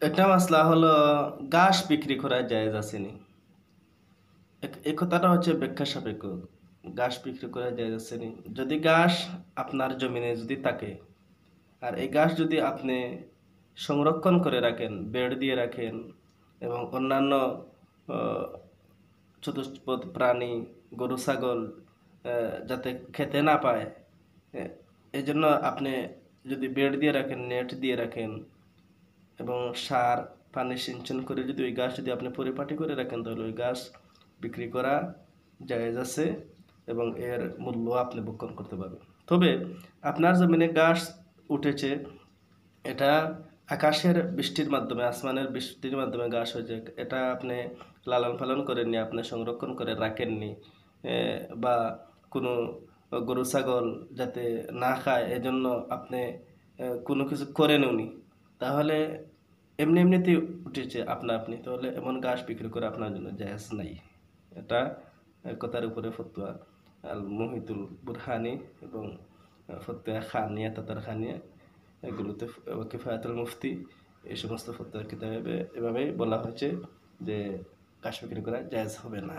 একটা মাসলা হলো ঘাস বিক্রি করা জায়েজ আসেনি। এই কথাটা হচ্ছে ব্যাখ্যা সাপেক্ষ। ঘাস বিক্রি করা জায়েজ আসেনি যদি ঘাস আপনার জমিনে যদি থাকে, আর এই ঘাস যদি আপনি সংরক্ষণ করে রাখেন, বেড় দিয়ে রাখেন এবং অন্যান্য চতুষ্পদ প্রাণী, গরু ছাগল যাতে খেতে না পায়, এই জন্য আপনি যদি বেড় দিয়ে রাখেন, নেট দিয়ে রাখেন এবং সার পানি সিঞ্চন করে যদি ওই গাছ যদি আপনি পরিপাটি করে রাখেন, তাহলে ওই গাছ বিক্রি করা জায়েজ আছে এবং এর মূল্য আপনি ভক্ষণ করতে পারবেন। তবে আপনার জমিনে গাছ উঠেছে, এটা আকাশের বৃষ্টির মাধ্যমে, আসমানের বৃষ্টির মাধ্যমে গাছ হয়েছে, এটা আপনি লালন পালন করেননি, আপনি সংরক্ষণ করে রাখেননি, বা কোনো গরু ছাগল যাতে না খায় এজন্য আপনি কোনো কিছু করেনওনি, তাহলে এমনি এমনিতেই উঠেছে আপনা আপনি, তাহলে এমন ঘাস বিক্রি করে আপনার জন্য জায়েজ নাই। এটা কথার উপরে ফতোয়া আল মুহিতুল বুরহানি এবং ফতোয়া খানিয়া, তাতার খানিয়া, এগুলোতে কিফায়াতুল মুফতি, এই সমস্ত ফতোয়ার কিতাবে এভাবেই বলা হয়েছে যে ঘাস বিক্রি করা জায়েজ হবে না।